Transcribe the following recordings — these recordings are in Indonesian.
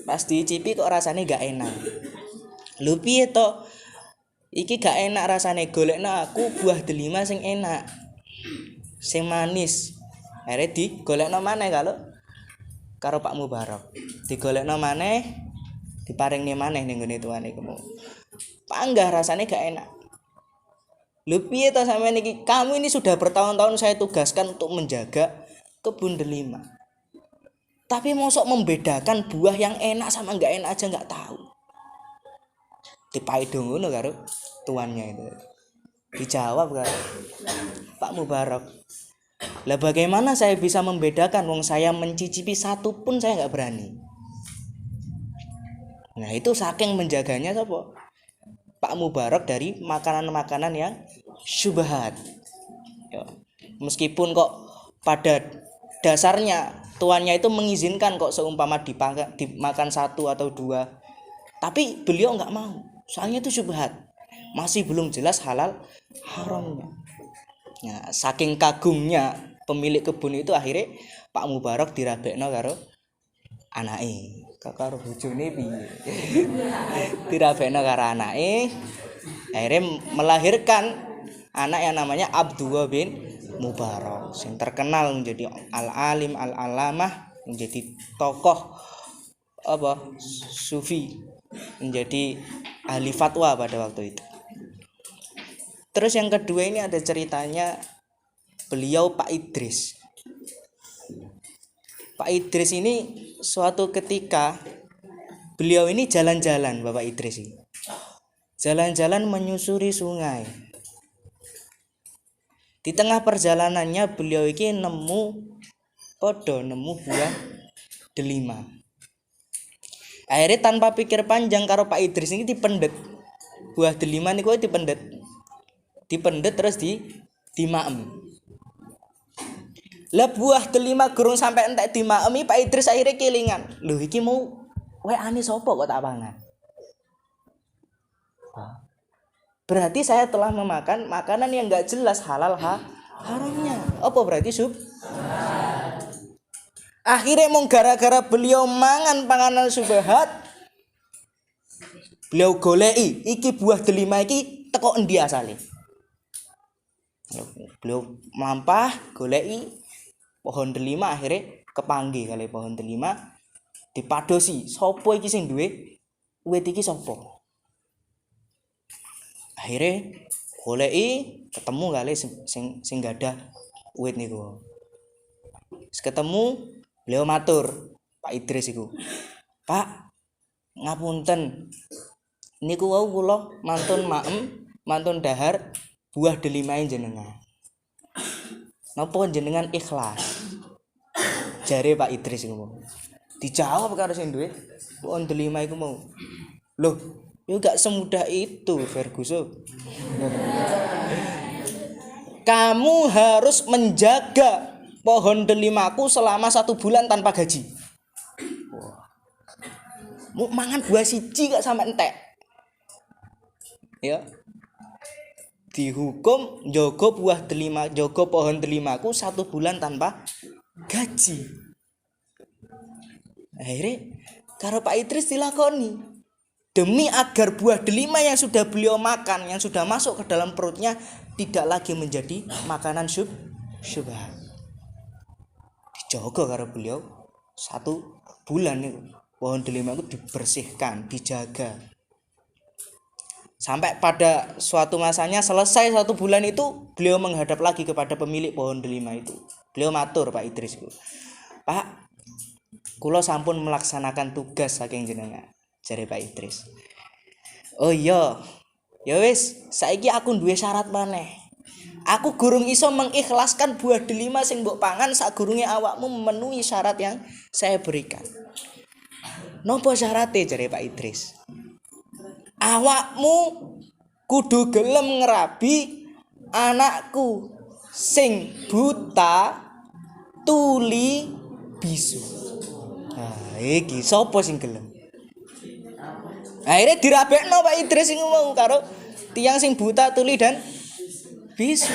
Pas dicipi kok rasane gak enak. Lho piye to? Iki gak enak rasane, golekno aku buah delima sing enak. Sing manis. Akhirnya digolekno maneh karo Pak Mubarak. Digolekno maneh, diparingne maneh ning gone tuane kemu. Panggah rasane gak enak. Lho piye to sampean iki? Kamu ini sudah bertahun-tahun saya tugaskan untuk menjaga kebun delima. Tapi mosok membedakan buah yang enak sama enggak enak aja enggak tahu. Dipaido ngono karo tuannya itu. Dijawab karo Pak Mubarak. Lah bagaimana saya bisa membedakan wong saya mencicipi satu pun saya enggak berani. Nah, itu saking menjaganya sapa? Pak Mubarak dari makanan-makanan yang syubhat. Ya. Meskipun kok pada dasarnya tuannya itu mengizinkan kok seumpama dimakan satu atau dua, tapi beliau nggak mau, soalnya itu syubhat, masih belum jelas halal haramnya. Nah, saking kagumnya pemilik kebun itu akhirnya Pak Mubarak dirabekno karo anake, karo bojone piye. Dirabekno karo anake, akhirnya melahirkan anak yang namanya Abdullah bin Mubarak, yang terkenal menjadi al-alim al-alamah, menjadi tokoh sufi, menjadi ahli fatwa pada waktu itu. Terus yang kedua ini ada ceritanya beliau Pak Idris. Pak Idris ini suatu ketika beliau ini jalan-jalan, Bapak Idris ini. Jalan-jalan menyusuri sungai. Di tengah perjalanannya beliau ini nemu buah delima. Akhirnya tanpa pikir panjang karo Pak Idris ini dipendet. Buah delima niku dipendet. Dipendet terus dimaem. Lah buah delima gurung sampai entek dimaemi, Pak Idris akhirnya kelingan. Lho iki mau weane sapa kok tak pangan? Berarti saya telah memakan makanan yang enggak jelas halal haramnya. Apa berarti akhirnya mung gara-gara beliau mangan panganan subhat, beliau goleki iki buah delima iki teko endi asale. Beliau mlampah goleki pohon delima, akhirnya kepanggih kali pohon delima, dipadosi sapa iki sing duwe wit iki sapa. Akhirnya goleki ketemu kali sing gadah wit niku. Wis ketemu, beliau matur Pak Idris iku, "Pak, ngapunten. Niku wau kula mantun dahar buah delima jenengan. Napa jenengan ikhlas?" Jare Pak Idris iku. Dijawab karo sing duwe pohon delima iku mau. Loh, yo gak semudah itu, Ferguson. Kamu harus menjaga pohon delimaku selama 1 bulan tanpa gaji. Mau mangan buah siji gak sampe entek. Ya. Dihukum jaga buah delima, jaga pohon delimaku 1 bulan tanpa gaji. Akhirnya karo Pak Idris dilakoni. Demi agar buah delima yang sudah beliau makan, yang sudah masuk ke dalam perutnya, tidak lagi menjadi makanan syubhat. Dijaga karo beliau 1 bulan itu. Pohon delima itu dibersihkan, dijaga. Sampai pada suatu masanya selesai 1 bulan itu, beliau menghadap lagi kepada pemilik pohon delima itu. Beliau matur Pak Idris itu, "Pak, kula sampun melaksanakan tugas saking jenengan." Jare Pak Idris, "Oh iya, ya wis, saiki aku duwe syarat maneh. Aku gurung iso mengikhlaskan buah delima sing mbok pangan sakgurunge awakmu memenuhi syarat yang saya berikan." "Napa syarate?" jare Pak Idris. "Awakmu kudu gelem ngerabi anakku sing buta tuli bisu." Nah, iki sapa sing gelem? Akhirnya dirabekno Pak Idris sing ngomong karo tiang sing buta tuli dan bisu.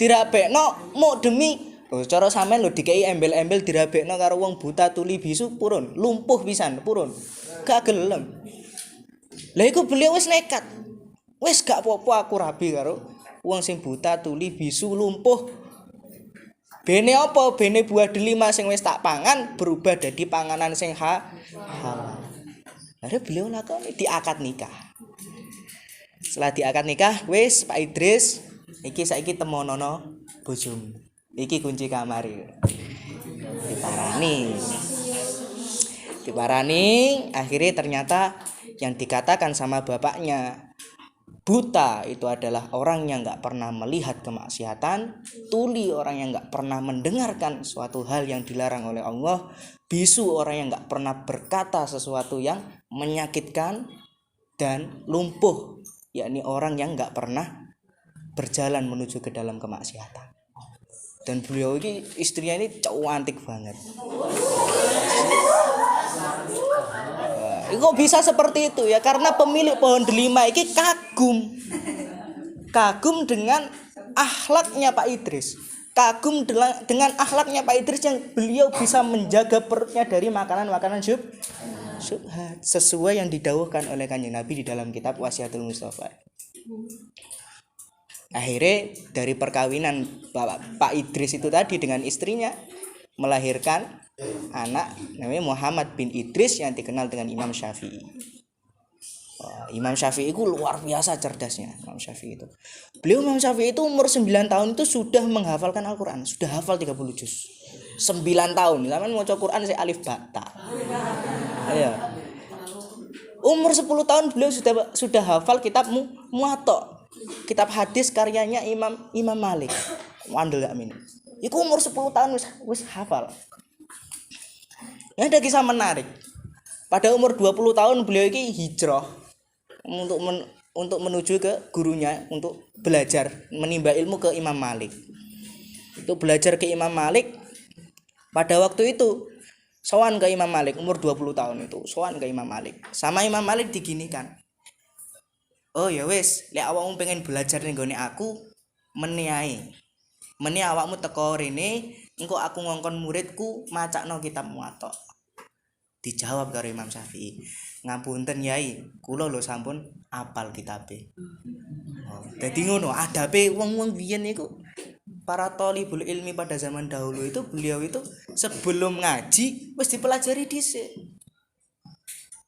Dirabekno mau demi Oh, cara sampean lho dikei embel-embel dirabekno karo wong buta tuli bisu purun, lumpuh pisan purun. Gak gelem. Lah iku beliau wis nekat. Wis gak apa-apa aku rabi karo wong sing buta tuli bisu lumpuh. Bene apa? Bene buah delima sing wis tak pangan berubah dadi panganan sing halal. Akhirnya beliau lakoni diakad nikah. Setelah diakad nikah, wis Pak Idris, iki saiki temonono bojomu. Iki kunci kamar iki. Diparani, akhirnya ternyata yang dikatakan sama bapaknya buta itu adalah orang yang nggak pernah melihat kemaksiatan, tuli orang yang nggak pernah mendengarkan suatu hal yang dilarang oleh Allah, bisu orang yang nggak pernah berkata sesuatu yang menyakitkan, dan lumpuh yakni orang yang nggak pernah berjalan menuju ke dalam kemaksiatan. Dan beliau ini istrinya ini cantik banget. Kok bisa seperti itu ya? Karena pemilik pohon delima ini kagum dengan akhlaknya Pak Idris, kagum dengan akhlaknya Pak Idris yang beliau bisa menjaga perutnya dari makanan-makanan syubhat sesuai yang didawuhkan oleh Kanjeng Nabi di dalam kitab Wasiatul Mustafa. Akhirnya dari perkawinan Pak Idris itu tadi dengan istrinya melahirkan anak namanya Muhammad bin Idris yang dikenal dengan Imam Syafi'i. Imam Syafi'i itu luar biasa cerdasnya. Imam Syafi'i itu Imam Syafi'i itu umur 9 tahun itu sudah menghafalkan Al-Quran, sudah hafal 30 juz. 9 tahun, zaman mau Quran saya alif ba ta. Ya. Umur 10 tahun beliau sudah hafal kitab Muwatta. Kitab hadis karyanya Imam Malik. Wandel gak min. Iku umur 10 tahun wis hafal. Ada kisah menarik. Pada umur 20 tahun beliau ini hijrah untuk menuju ke gurunya untuk belajar menimba ilmu ke Imam Malik. Untuk belajar ke Imam Malik pada waktu itu sowan ke Imam Malik umur 20 tahun itu sowan ke Imam Malik. Sama Imam Malik diginikan. Oh ya wis, lek awakmu pengen belajar ning gone aku meniae. Meni awakmu teko rene, engko aku ngongkon muridku macakno kitab Muwatta. Dijawab karo Imam Syafi'i. Ngapunten Yai, kula lho sampun apal kitabe. Oh, dadi ngono adabe wong-wong biyen iku. Para thalibul ilmi pada zaman dahulu itu beliau itu sebelum ngaji wis dipelajari dhisik.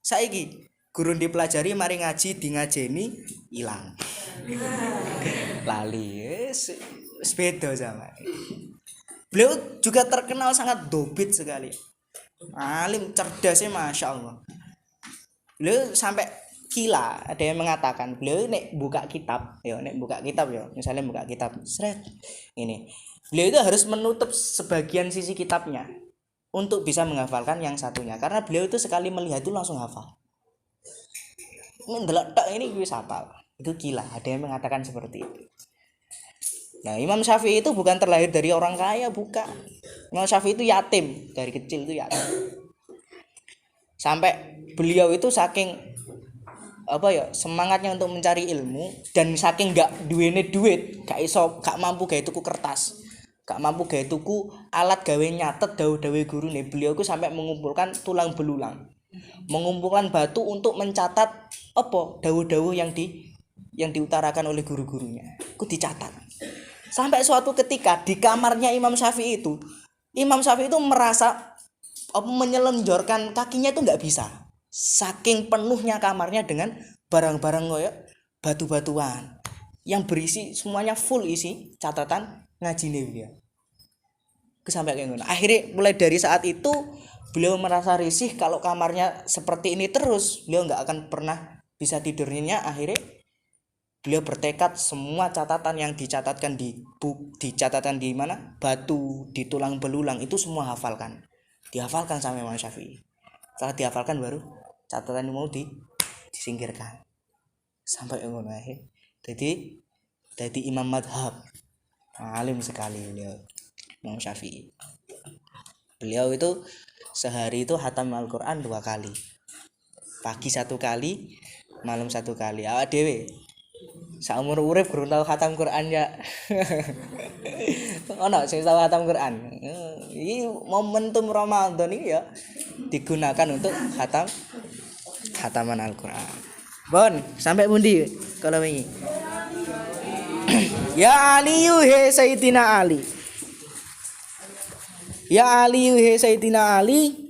Saiki gurun dipelajari mari ngaji di ngajeni ilang. Lali wis beda sama. Beliau juga terkenal sangat dobit sekali. Alim cerdasnya Masya Allah. Beliau sampai gila, ada yang mengatakan beliau nek buka kitab ya, misalnya buka kitab seret ini, beliau itu harus menutup sebagian sisi kitabnya untuk bisa menghafalkan yang satunya, karena beliau itu sekali melihat itu langsung hafal. Mendelok tok ini bisa hafal. Itu gila, ada yang mengatakan seperti itu. Nah, Imam Syafi'i itu bukan terlahir dari orang kaya, bukan. Imam Syafi'i itu yatim, dari kecil itu yatim. Sampai beliau itu saking semangatnya untuk mencari ilmu dan saking gak duwene duit, gak mampu gawe tuku kertas, gak mampu gawe tuku alat gawe nyatet dawuh-dawuh gurune, beliau itu sampai mengumpulkan tulang belulang, mengumpulkan batu untuk mencatat dawuh-dawuh yang diutarakan oleh guru-gurunya. Itu dicatat. Sampai suatu ketika di kamarnya Imam Syafi'i itu merasa menyelenjorkan kakinya itu nggak bisa. Saking penuhnya kamarnya dengan barang-barang batu-batuan yang berisi semuanya full isi catatan ngajine dia. Sampai kayak gitu. Akhirnya mulai dari saat itu beliau merasa risih kalau kamarnya seperti ini terus, beliau nggak akan pernah bisa tidur nyenyak. Akhirnya beliau bertekad semua catatan yang dicatatkan dicatatkan di mana? Batu, di tulang belulang itu semua dihafalkan sama Imam Syafi'i. Setelah dihafalkan baru catatan ini mau disingkirkan. Sampai ngono akhir. Jadi imam madhab. Alim sekali beliau Imam Syafi'i. Beliau itu sehari itu khatam Al-Qur'an 2 kali. Pagi 1 kali, malam 1 kali. Awak dhewe Saumur urip gurung tau khatam Quran ya. Ono sing tau khatam Quran. Iki momentum Ramadan iki ya digunakan untuk khataman Al-Qur'an. Bon, sampai pundi kalau wingi? Ya Ali he Sayyidina Ali. Ya Ali he Sayyidina Ali.